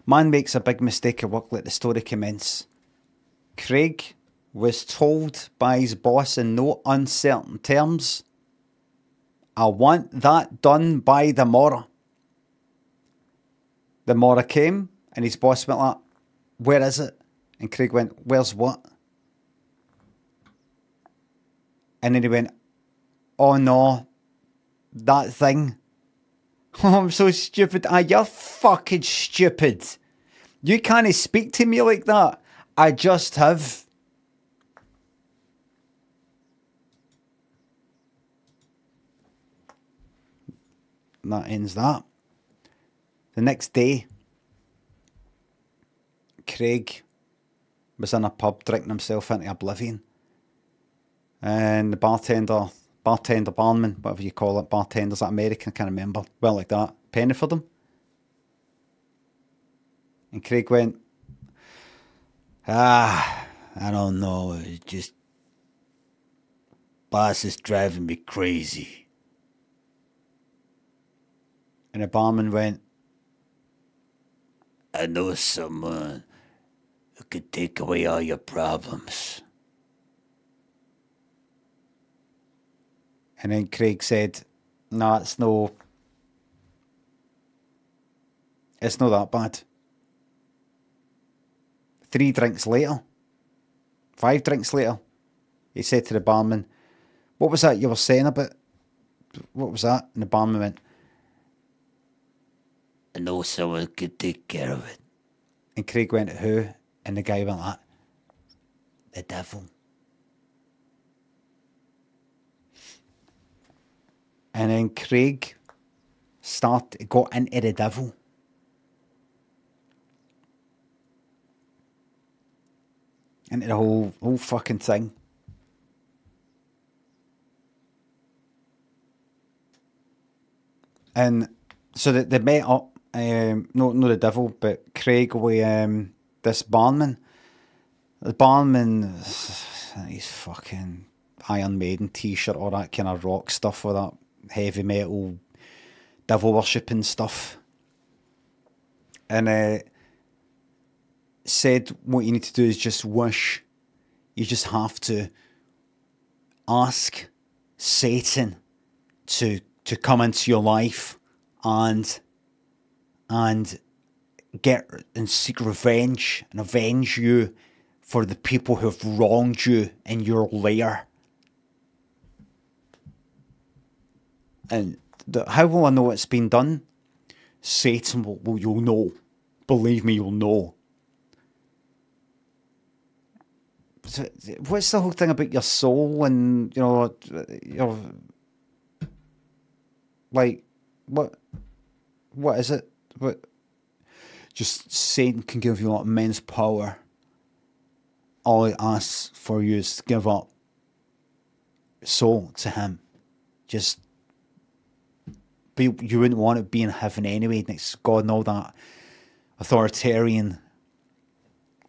Man makes a big mistake at work, let the story commence. Craig was told by his boss in no uncertain terms, I want that done by the morrow. The morrow came and his boss went like, where is it? And Craig went, where's what? And then he went, oh no, that thing. Oh, I'm so stupid. Ah, you're fucking stupid. You can't speak to me like that. I just have. And that ends that. The next day, Craig was in a pub drinking himself into oblivion. And the barman, whatever you call it, bartender's that American, I can't remember, well like that, penny for them. And Craig went, I don't know, it just, boss is driving me crazy. And the barman went, I know someone who could take away all your problems. And then Craig said, no, it's not that bad. 5 drinks later, he said to the barman, what was that you were saying about? What was that? And the barman went, I know someone could take care of it. And Craig went, who? And the guy went like, the devil. And then Craig got into the devil. Into the whole fucking thing. And so they met up, no the devil, but Craig with this barman. The barman, he's fucking Iron Maiden t-shirt, all that kind of rock stuff, all that heavy metal, devil worshipping stuff. And said what you need to do is just wish. You just have to ask Satan to come into your life and get and seek revenge and avenge you for the people who have wronged you in your lair. And how will I know it's been done? Satan you'll know. Believe me, you'll know. So, what's the whole thing about your soul and, you know, your, like, what is it? What? Just Satan can give you like immense power. All he asks for you is to give up soul to him. Just you wouldn't want to be in heaven anyway, next to God and all that authoritarian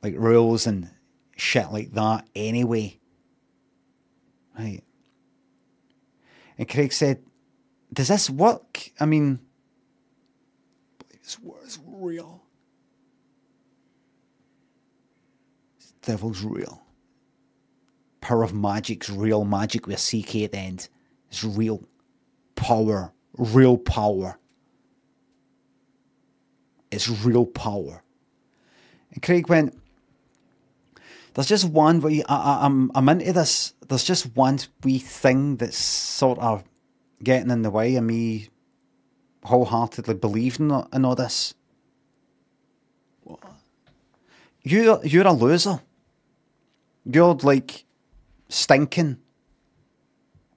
like rules and shit like that anyway. Right. And Craig said, does this work? I mean, this was real. This devil's real. Power of magic's real. Magic with a CK at the end. It's real. Power. Real power. It's real power. And Craig went, there's just one wee, I'm into this. There's just one wee thing that's sort of getting in the way of me wholeheartedly believing in all this. What? You're a loser. You're like stinking.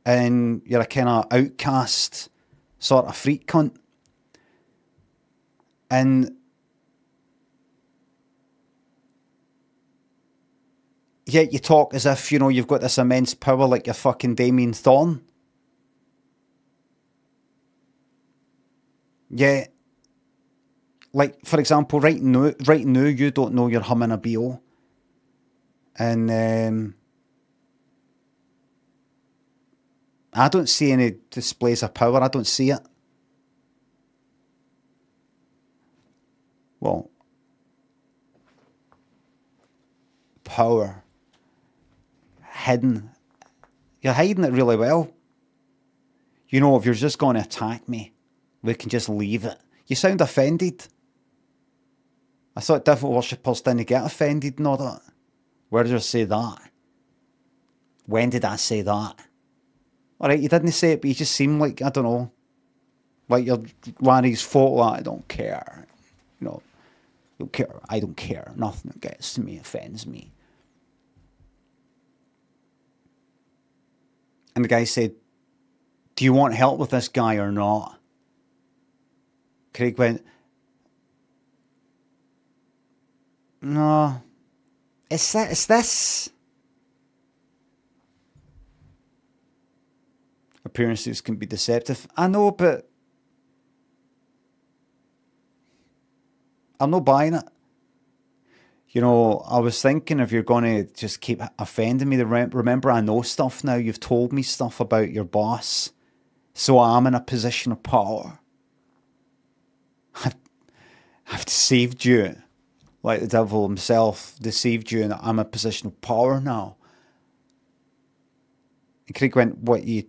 And you're a kind of outcast sort of freak cunt. And yet you talk as if, you know, you've got this immense power like you're fucking Damien Thorne. Yeah. Like, for example, right now you don't know you're humming a BO. And I don't see any displays of power. I don't see it. Well, power hidden. You're hiding it really well. You know, if you're just going to attack me, we can just leave it. You sound offended. I thought devil worshippers didn't get offended and all that. Where did I say that? When did I say that? Alright, you didn't say it, but you just seemed like, I don't know, like you're one of these folk like, I don't care. You know, don't care. I don't care. Nothing that gets to me offends me. And the guy said, do you want help with this guy or not? Craig went, no, it's this. Appearances can be deceptive. I know, but I'm not buying it. You know, I was thinking if you're going to just keep offending me, remember I know stuff now. You've told me stuff about your boss. So I'm in a position of power. I've deceived you. Like the devil himself deceived you, and I'm in a position of power now. And Craig went, what, you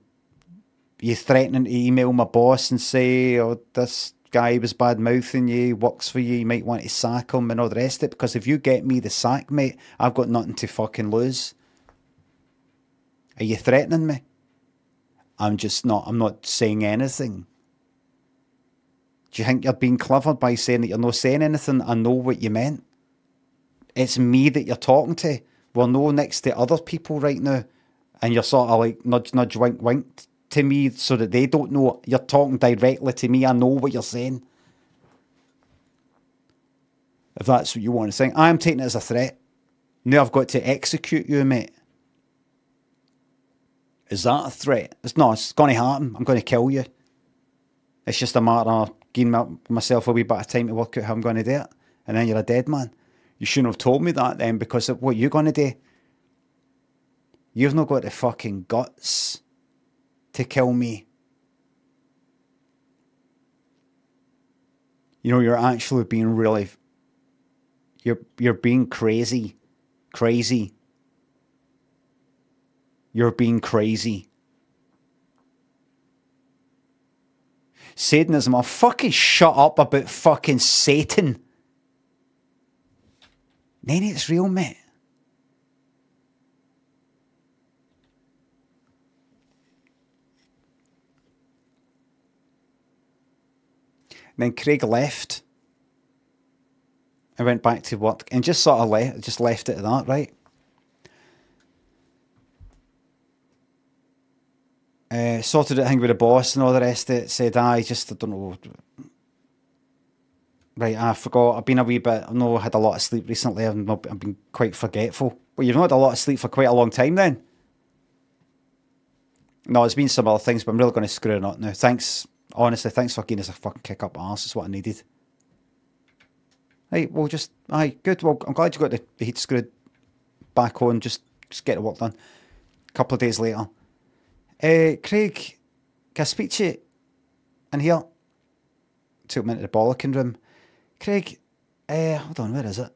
threatening to email my boss and say, oh, this guy was bad mouthing you, works for you might want to sack him and all the rest of it? Because if you get me the sack, mate, I've got nothing to fucking lose. Are you threatening me? I'm not saying anything. Do you think you're being clever by saying that you're not saying anything? I know what you meant. It's me that you're talking to. We're no next to other people right now. And you're sort of like nudge, nudge, wink, wink to me so that they don't know. You're talking directly to me. I know what you're saying. If that's what you want to think. I'm taking it as a threat. Now I've got to execute you, mate. Is that a threat? It's going to happen. I'm going to kill you. It's just a matter of giving myself a wee bit of time to work out how I'm going to do it. And then you're a dead man. You shouldn't have told me that then, because of what you're going to do. You've not got the fucking guts to kill me. You know, you're actually being really... You're being crazy. Crazy. You're being crazy. Satanism, I'll fucking shut up about fucking Satan. Then it's real, mate. And then Craig left. I went back to work and just sort of left it at that, right? Sorted out thing with the boss and all the rest of it. Said, I don't know. Right, I forgot. I've been a wee bit, I had a lot of sleep recently. I've been quite forgetful. Well, you've not had a lot of sleep for quite a long time then? No, it's been some other things, but I'm really going to screw it up now. Thanks, honestly, thanks for giving us a fucking kick up arse. It's what I needed. Right, well, good. Well, I'm glad you got the heat screwed back on. Just get the work done. A couple of days later. Craig, can I speak to you in here? Took me into the bollocking room. Craig, hold on, where is it?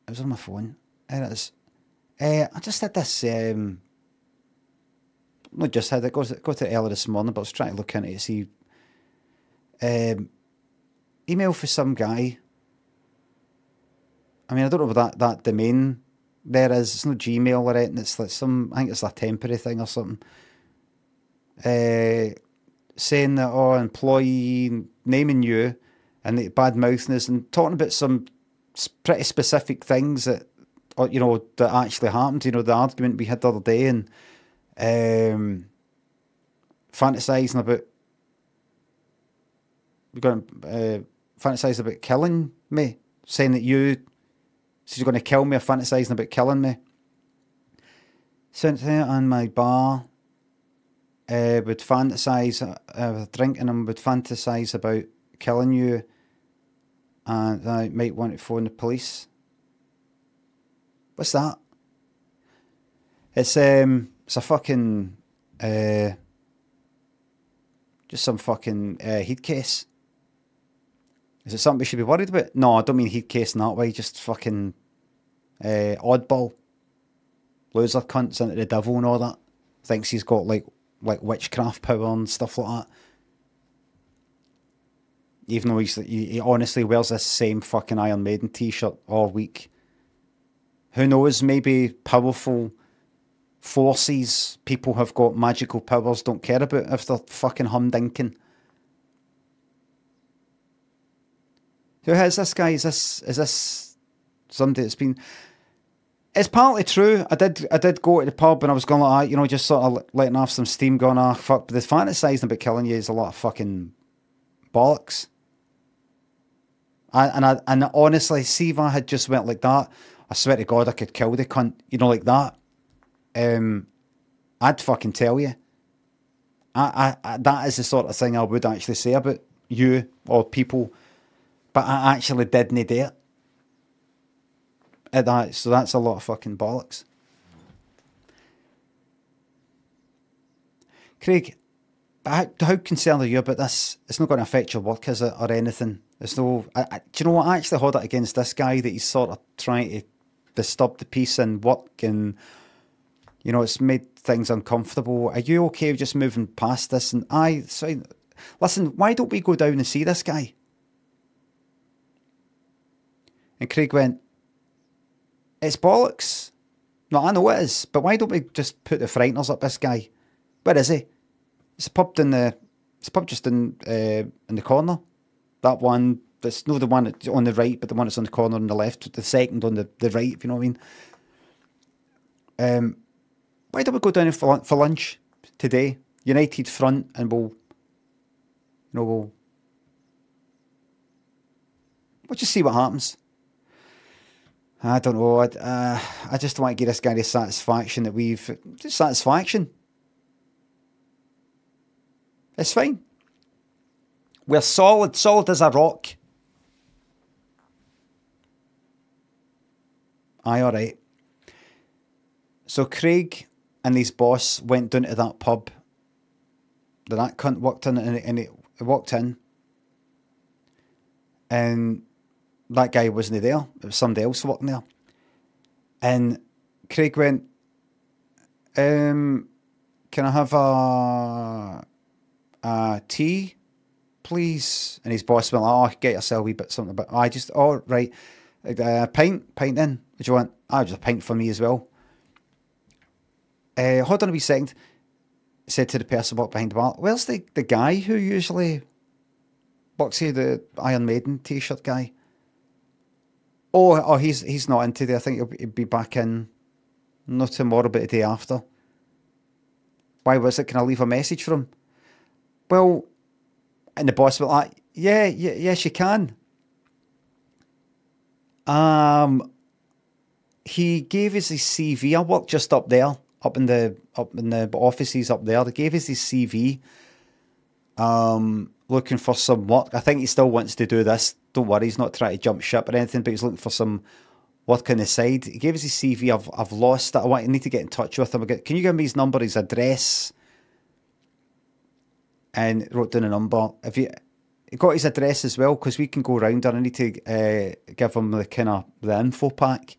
It was on my phone. There it is. I just had this, not just had it, got to it earlier this morning, but I was trying to look into it to see. Email for some guy. I mean, I don't know what that domain there is. It's no Gmail or anything. It's like I think it's a temporary thing or something. Saying that, employee naming you and the bad mouthness and talking about some pretty specific things that, that actually happened. The argument we had the other day, and fantasizing about killing me, saying that you're going to kill me, or fantasizing about killing me. Cynthia and my bar would fantasize, drinking and would fantasize about killing you, and I might want to phone the police. What's that? It's a fucking just some fucking heat case. Is it something we should be worried about? No, I don't mean heat case in that way. Just fucking oddball, loser cunts into the devil and all that. Thinks he's got like witchcraft power and stuff like that. Even though he honestly wears this same fucking Iron Maiden t-shirt all week. Who knows, maybe powerful forces, people have got magical powers, don't care about if they're fucking humdinking. Who is this guy? Is this somebody that's been... It's partly true. I did go to the pub and I was going like that, you know, just sort of letting off some steam, going, ah, fuck, but the fantasising about killing you is a lot of fucking bollocks. And honestly, see if I had just went like that, I swear to God I could kill the cunt, you know, like that. I'd fucking tell you. I that is the sort of thing I would actually say about you or people, but I actually didn't do it. At that, so that's a lot of fucking bollocks. Craig, how concerned are you about this? It's not going to affect your work, is it, or anything? There's no... do you know what? I actually hold it against this guy that he's sort of trying to disturb the peace and work, and, you know, it's made things uncomfortable. Are you okay with just moving past this? And listen, why don't we go down and see this guy? And Craig went, it's bollocks. No, I know it is, but why don't we just put the frighteners up this guy? Where is he? It's a pub just in the corner. That one, that's not the one that's on the right, but the one that's on the corner on the left, the second on the right, if you know what I mean. Why don't we go down for lunch today? United Front, and we'll just see what happens. I don't know. I just want to give this guy the satisfaction that satisfaction. It's fine. We're solid as a rock. Aye, all right. So Craig and his boss went down to that pub that cunt worked in, and he walked in, and that guy wasn't there. It was somebody else working there. And Craig went, can I have a tea, please? And his boss went, oh, get yourself a wee bit something. But I just, oh, right. Pint in. What do you want? Just a pint for me as well. Hold on a wee second. Said to the person walked behind the bar, where's the guy who usually works here, the Iron Maiden t-shirt guy? Oh, he's not in today. I think he'll be back in not tomorrow, but the day after. Why was it? Can I leave a message for him? Well, and the boss went like, yes, you can. He gave us his CV. I work just up there, up in the offices up there. They gave us his CV. Looking for some work. I think he still wants to do this. Don't worry, he's not trying to jump ship or anything, but he's looking for some work on the side. He gave us his CV. I've lost it. I need to get in touch with him. Can you give me his number, his address? And wrote down a number. Have you got his address as well? Because we can go round there. I need to give him the info pack.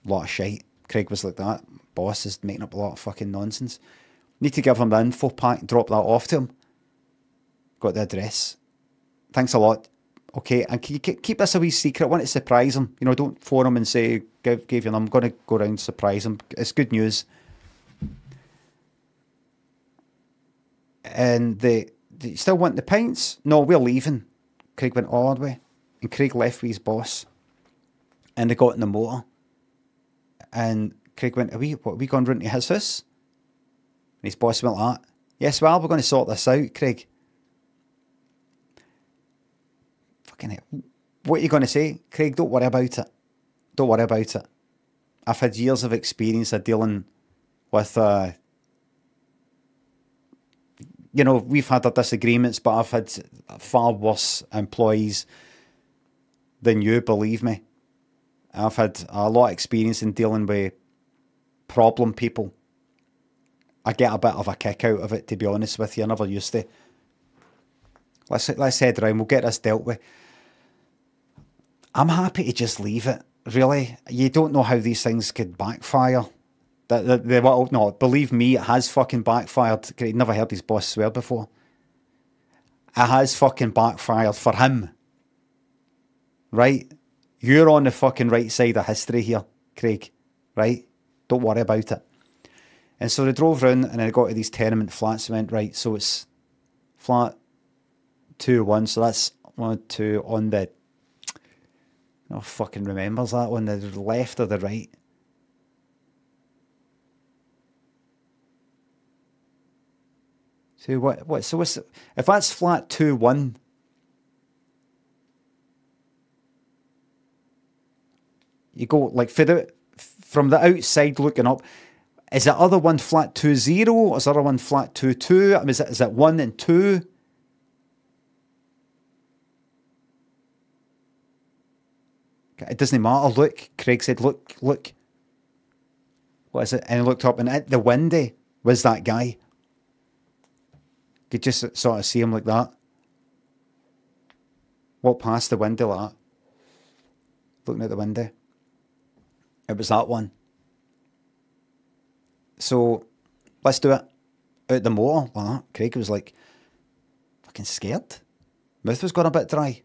A lot of shite. Craig was like that. Boss is making up a lot of fucking nonsense. Need to give him the info pack. Drop that off to him. Got the address. Thanks a lot. Okay, and can you keep this a wee secret? I want to surprise him. You know, don't phone him and say, gave you them. I'm going to go around and surprise him. It's good news. And they still want the pints? No, we're leaving. Craig went all the way. And Craig left with his boss. And they got in the motor. And Craig went, are we going round to his house? And his boss went like that. Yes, well, we're going to sort this out, Craig. Fucking hell. What are you going to say? Craig, don't worry about it. Don't worry about it. I've had years of experience of dealing with, we've had our disagreements, but I've had far worse employees than you, believe me. I've had a lot of experience in dealing with problem people. I get a bit of a kick out of it, to be honest with you. I never used to. Let's head around. We'll get this dealt with. I'm happy to just leave it. really? You don't know how these things could backfire. No, believe me, it has fucking backfired. He'd never heard his boss swear before. It has fucking backfired for him. Right? You're on the fucking right side of history here, Craig. Right? Don't worry about it. And so they drove round and I got to these tenement flats and went, right, so it's flat 2-1, so that's 1, 2 on the... No fucking remembers that one, the left or the right. So what's if that's flat 2-1, you go like from the outside looking up. Is the other one flat 2-0? Or is the other one flat 2-2? I mean, is it 1 and 2? It doesn't matter. Look, Craig said, look. What is it? And he looked up, and at the window was that guy. You could just sort of see him like that. Walk past the window like that. Looking at the window. It was that one. So, let's do it. Out the motor, like that. Craig was like, fucking scared. Mouth was going a bit dry.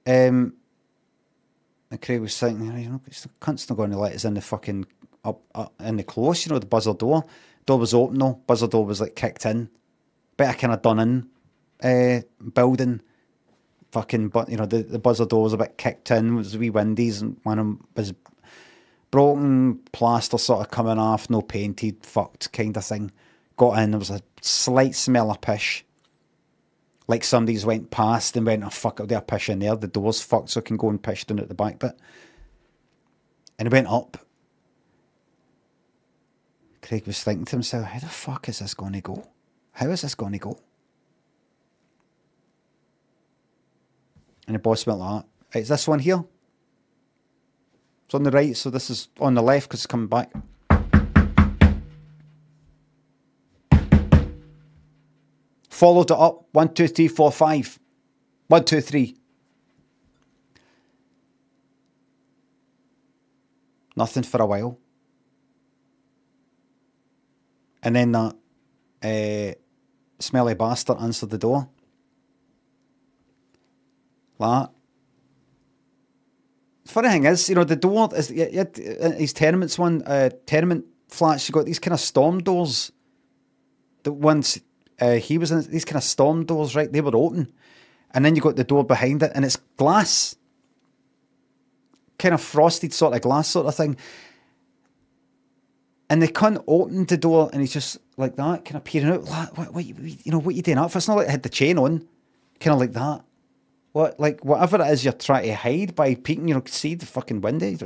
And Craig was thinking, you know, the cunt's not going to let us in the fucking, up in the close, you know, the buzzer door. Door was open though. Buzzer door was like kicked in. Bit of kind of done in building. Fucking, but you know, the buzzer door was a bit kicked in. It was wee windies, and one of them was broken, plaster sort of coming off, no painted, fucked kind of thing. Got in, there was a slight smell of pish. Like somebody's went past and went, oh fuck, there's pish in there. The door's fucked, so I can go and pish down at the back bit. And he went up. Craig was thinking to himself, how the fuck is this going to go? How is this going to go? And the boss went like that. Right, is this one here? It's on the right, so this is on the left because it's coming back. Followed it up. 1, 2, 3, 4, 5. 1, 2, 3. Nothing for a while. And then that smelly bastard answered the door. Like that. Funny thing is, you know, the door is his tenements one, tenement flats. You got these kind of storm doors. The ones he was in, these kind of storm doors, right? They were open, and then you got the door behind it, and it's glass, kind of frosted sort of glass sort of thing. And they couldn't open the door, and he's just like that, kind of peering out. What you know, what you doing that for? It's not like it had the chain on, kind of like that. What, like, whatever it is you're trying to hide by peeking, you know, see the fucking window. It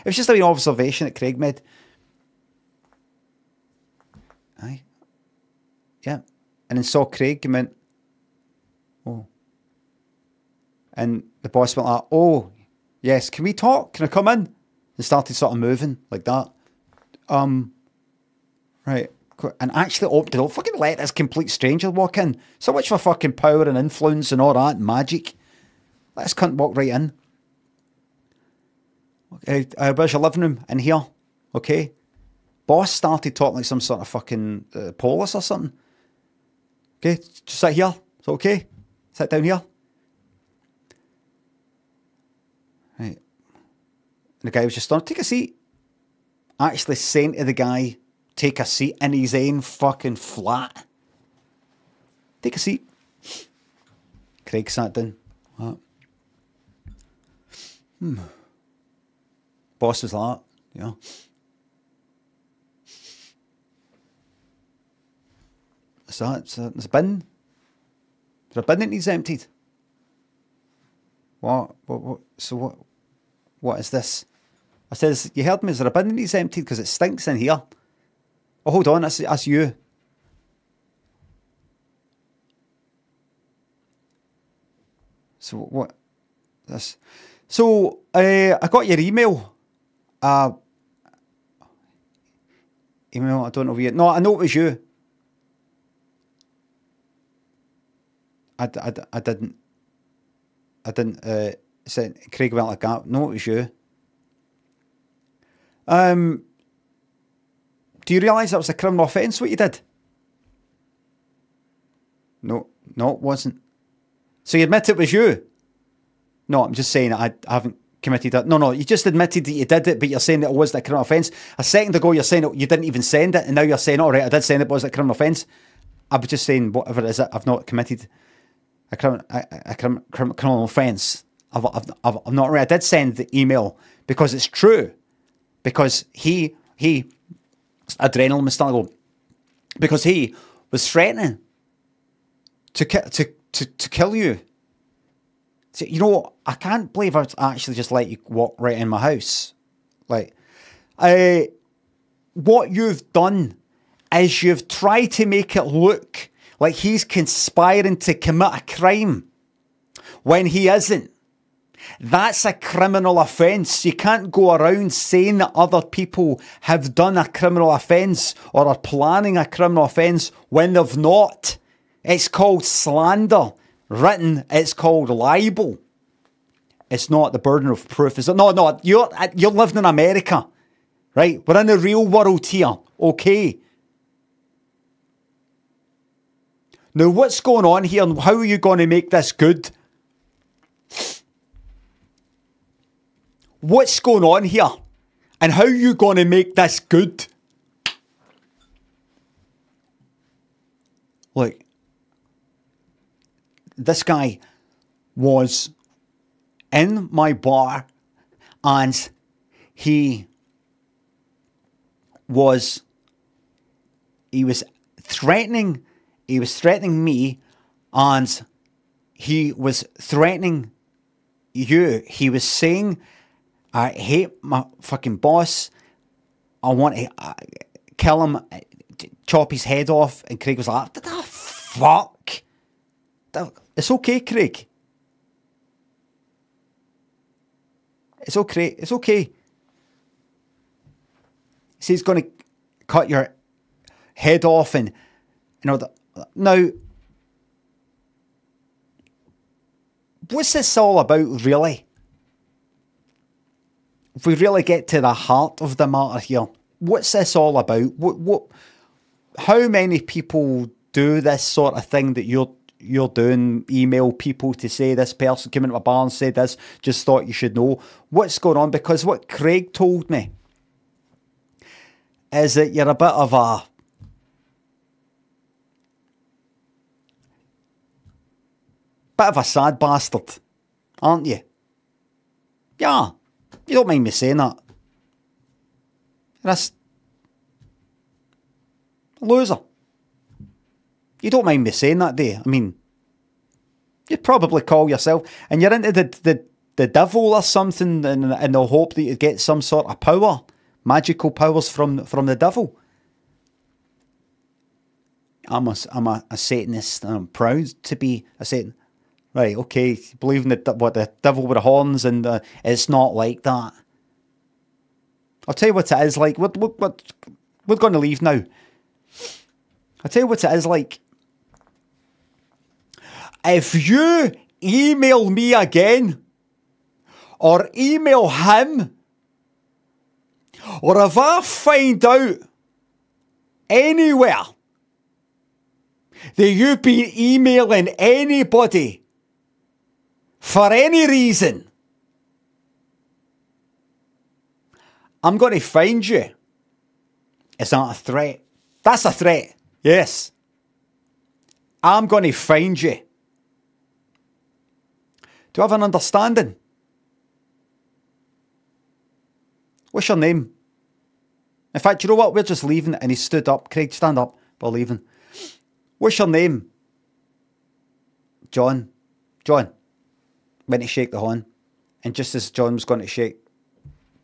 was just a wee observation that Craig made. Aye. Yeah. And then saw Craig and went, oh. And the boss went like, oh, yes, can we talk? Can I come in? And started sort of moving like that. Right. And actually opened the door. Fucking let this complete stranger walk in. So much for fucking power and influence and all that and magic. Let this cunt walk right in. Okay, where's your living room? In here. Okay. Boss started talking like some sort of fucking polis or something. Okay, just sit here. Is that okay? Sit down here. Right. And the guy was just on. Take a seat. Actually saying to the guy, take a seat in his own fucking flat. Take a seat. Craig sat down. What? Boss was like that, you know. What's that? It's a bin. There's a bin that needs emptied. What? So what is this? I says, you heard me, is there a bin that needs emptied because it stinks in here? Oh, hold on, that's you. So what? This. So I got your email. Email. I don't know where. No, I know it was you. I didn't I didn't send. Craig went like that. No, it was you. Do you realise that was a criminal offence what you did? No, it wasn't. So you admit it was you? No, I'm just saying I haven't committed that. No, you just admitted that you did it, but you're saying that it wasn't a criminal offence. A second ago you're saying you didn't even send it, and now you're saying, all right, I did send it, but it was a criminal offence. I was just saying, whatever it is, I've not committed a criminal offence. I've not. I did send the email because it's true. Because he adrenaline was starting to go. Because he was threatening to kill you. So, you know, I can't believe I actually just let you walk right in my house. Like, what you've done is you've tried to make it look like he's conspiring to commit a crime when he isn't. That's a criminal offence. You can't go around saying that other people have done a criminal offence or are planning a criminal offence when they've not. It's called slander. Written, it's called libel. It's not the burden of proof. Is it? No, you're living in America, right? We're in the real world here, okay? Now, what's going on here and how are you going to make this good? What's going on here? And how are you going to make this good? Look, this guy was in my bar and he was threatening me and he was threatening you. He was saying, I hate my fucking boss. I want to kill him, chop his head off. And Craig was like, what the fuck? It's okay, Craig. It's okay. It's okay. See, he's going to cut your head off and, you know, now, what's this all about, really? If we really get to the heart of the matter here, what's this all about? How many people do this sort of thing that you're doing? Email people to say this person came into a bar and said this, just thought you should know. What's going on? Because what Craig told me is that you're a bit of a sad bastard, aren't you? Yeah. You don't mind me saying that. You're a loser. You don't mind me saying that, do you? I mean, you'd probably call yourself, and you're into the devil or something in the hope that you get some sort of power, magical powers from the devil. I'm a Satanist, and I'm proud to be a Satan. Right, okay, believe in the devil with the horns, and it's not like that. I'll tell you what it is like. We're going to leave now. I'll tell you what it is like. If you email me again, or email him, or if I find out anywhere that you've been emailing anybody for any reason, I'm going to find you. Is that a threat? That's a threat. Yes. I'm going to find you. Do you have an understanding? What's your name? In fact, you know what? We're just leaving. And he stood up. Craig, stand up. We're leaving. What's your name? John. John went to shake the horn. And just as John was going to shake,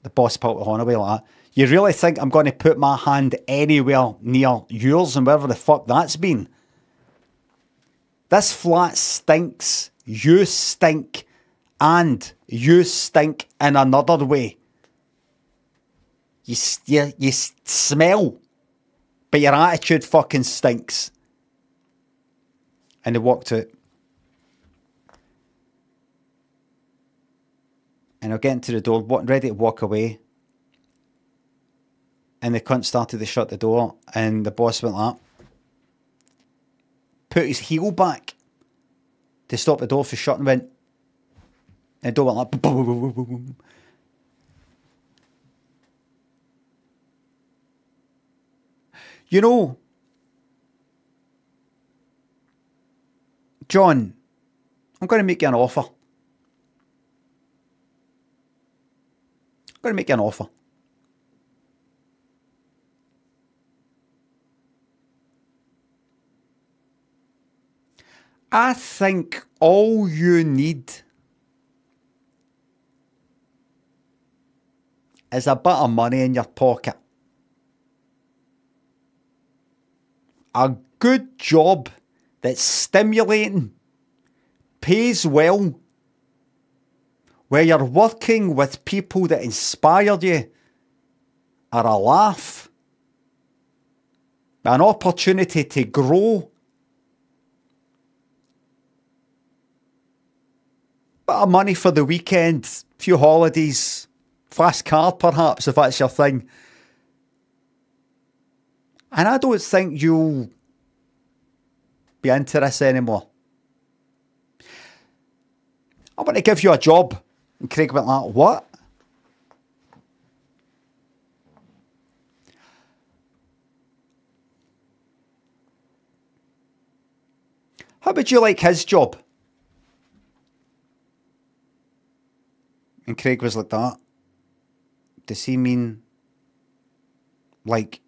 the boss pulled the horn away like that. You really think I'm going to put my hand anywhere near yours and wherever the fuck that's been? This flat stinks. You stink. And you stink in another way. You smell. But your attitude fucking stinks. And they walked out. I get into the door, ready to walk away. And the cunt started to shut the door, and the boss went like that, put his heel back to stop the door from shutting, and the door went like boom. You know, John, I'm going to make you an offer. I'm going to make you an offer. I think all you need is a bit of money in your pocket. A good job that's stimulating, pays well, where you're working with people that inspire you, are a laugh, an opportunity to grow, bit of money for the weekend, few holidays, fast car perhaps if that's your thing. And I don't think you'll be into this anymore. I want to give you a job. And Craig went like, what? How would you like his job? And Craig was like that. Does he mean like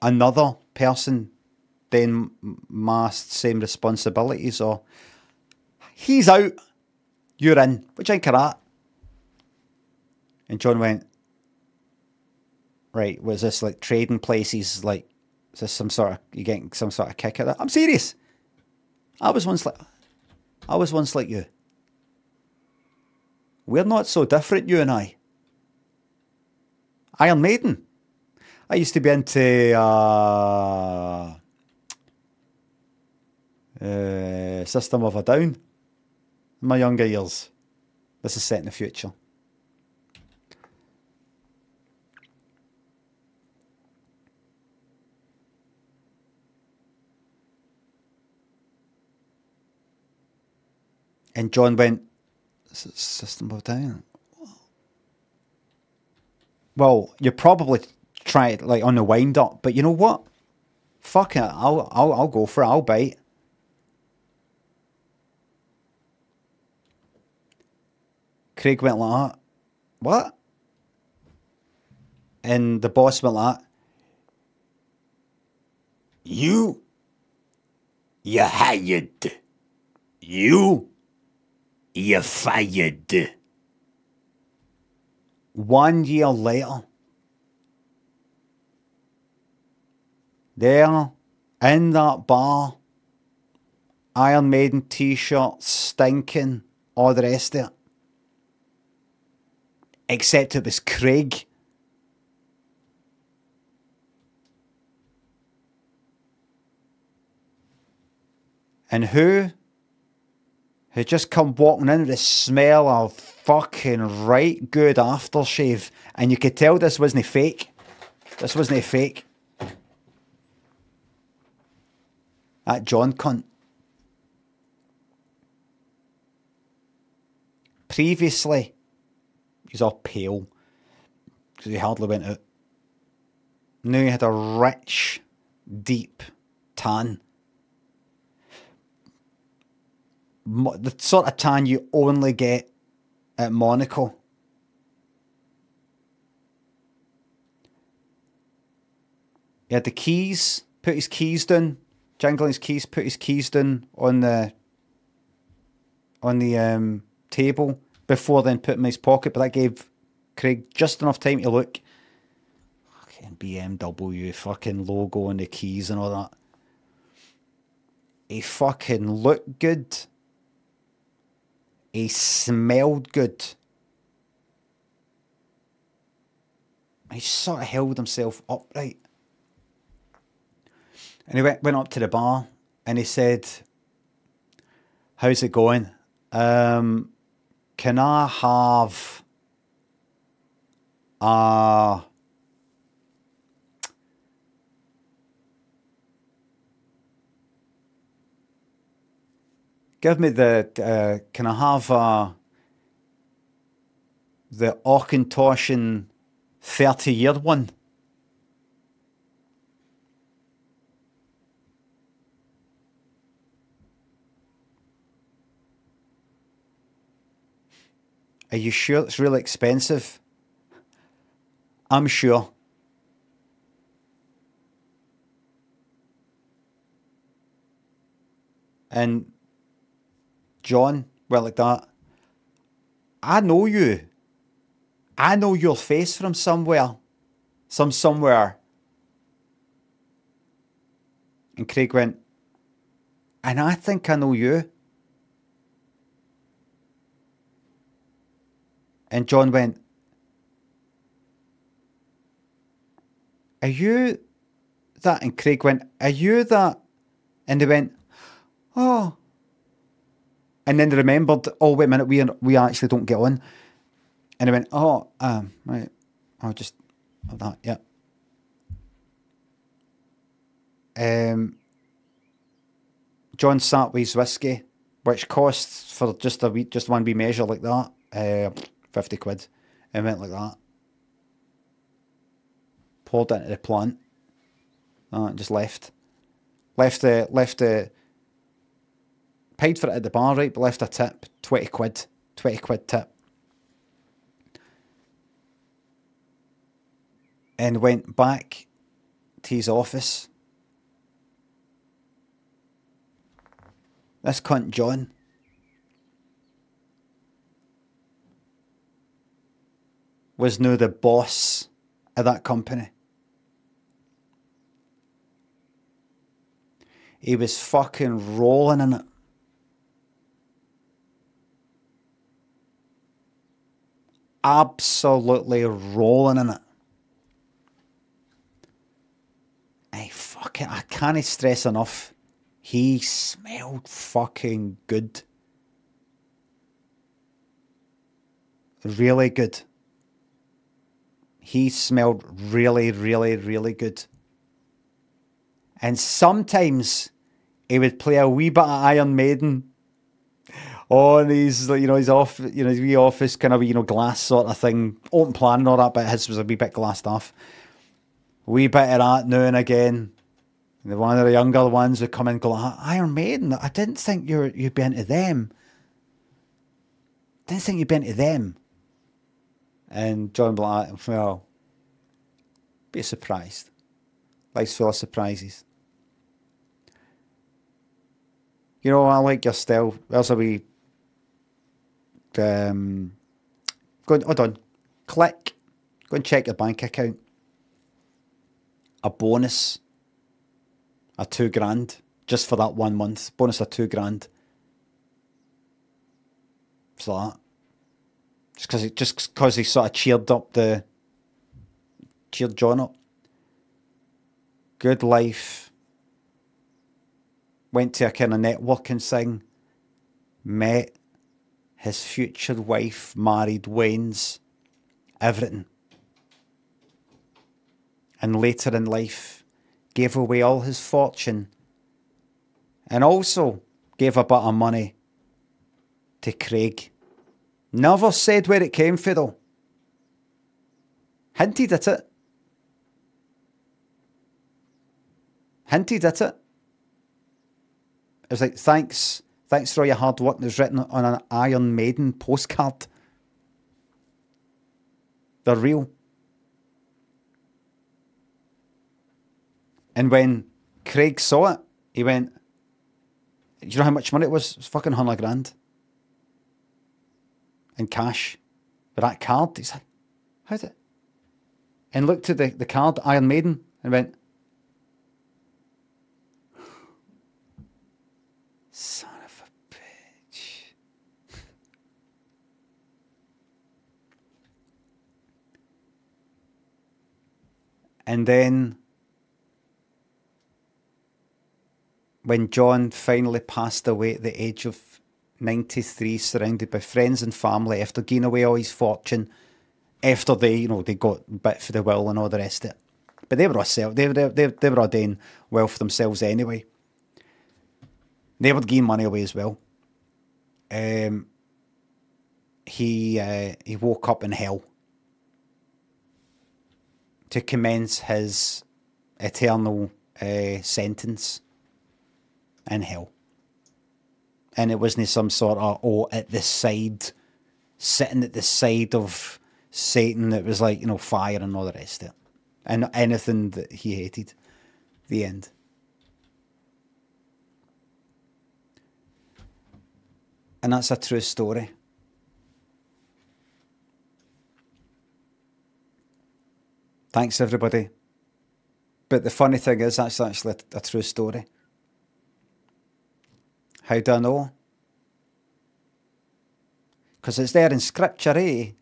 another person then my same responsibilities, or he's out, you're in, what do you think of that? And John went, right, was this like trading places, like is this some sort of, you getting some sort of kick at that? I'm serious. I was once like you. We're not so different, you and I. Iron Maiden. I used to be into System of a Down in my younger years. This is set in the future. And John went, System of a Down? Well, you probably try it like on the wind up, but you know what? Fuck it, I'll go for it. I'll bite. Craig went like that. What? And the boss went like that. You hired. You fired. 1 year later, there in that bar, Iron Maiden t-shirt, stinking, all the rest of it. Except it was Craig. And who had just come walking in with the smell of fucking right good aftershave. And you could tell this wasn't fake. This wasn't fake. That John cunt. Previously, he's all pale because he hardly went out. Now he had a rich, deep tan. The sort of tan you only get at Monaco. He had the keys, put his keys down, jangling his keys, put his keys down on the table before then put them in his pocket, but that gave Craig just enough time to look. Fucking BMW, fucking logo on the keys and all that. He fucking looked good. He smelled good. He sort of held himself upright. And he went up to the bar and he said, how's it going? Can I have a... Give me the... can I have the Auchentoshan 30-year one? Are you sure it's really expensive? I'm sure. And John went like that. I know you. I know your face from somewhere. Somewhere. And Craig went, and I think I know you. And John went, are you that? And Craig went, are you that? And they went, oh. And then they remembered, oh, wait a minute, we actually don't get on. And they went, oh, right, I'll just have that, yeah. John sat with his whiskey, which costs for just one wee measure like that, 50 quid, and went like that. Poured it into the plant, and just left the paid for it at the bar, right, but left a tip, 20 quid tip. And went back to his office. This cunt John was now the boss of that company. He was fucking rolling in it. Absolutely rolling in it. I can't stress enough. He smelled fucking good. Really good. He smelled really, really, really good. And sometimes he would play a wee bit of Iron Maiden on his, his wee office kind of, glass sort of thing, open plan and all that, but his was a wee bit glassed off. Wee bit of that now and again. And one of the younger ones would come in and go, Iron Maiden, I didn't think you'd be into them. Didn't think you'd be into them. And John would be like, well, be surprised. Life's full of surprises. I like your style. There's a wee... hold on. Click. Go and check your bank account. A bonus of $2,000 just for that 1 month. Bonus of $2,000. For that. Just because he sort of cheered John up. Good life. Went to a kind of networking thing. Met his future wife, married Wayne's, everything. And later in life, gave away all his fortune. And also gave a bit of money to Craig. Never said where it came from though. Hinted at it. Hinted at it. It was like, thanks for all your hard work. It was written on an Iron Maiden postcard. They're real. And when Craig saw it, he went, do you know how much money it was? It was fucking $100,000. In cash. With that card. He's like, how's it? And looked at the card, Iron Maiden, and went, son of a bitch. And then when John finally passed away at the age of 93, surrounded by friends and family after giving away all his fortune, after they got bit for the will and all the rest of it. But they were all doing well for themselves anyway. They were giving money away as well. He woke up in hell to commence his eternal sentence in hell. And it wasn't some sort of, at the side, sitting at the side of Satan. It was like, fire and all the rest of it. And anything that he hated. The end. And that's a true story. Thanks, everybody. But the funny thing is, that's actually a true story. How do I know? Because it's there in scripture, eh?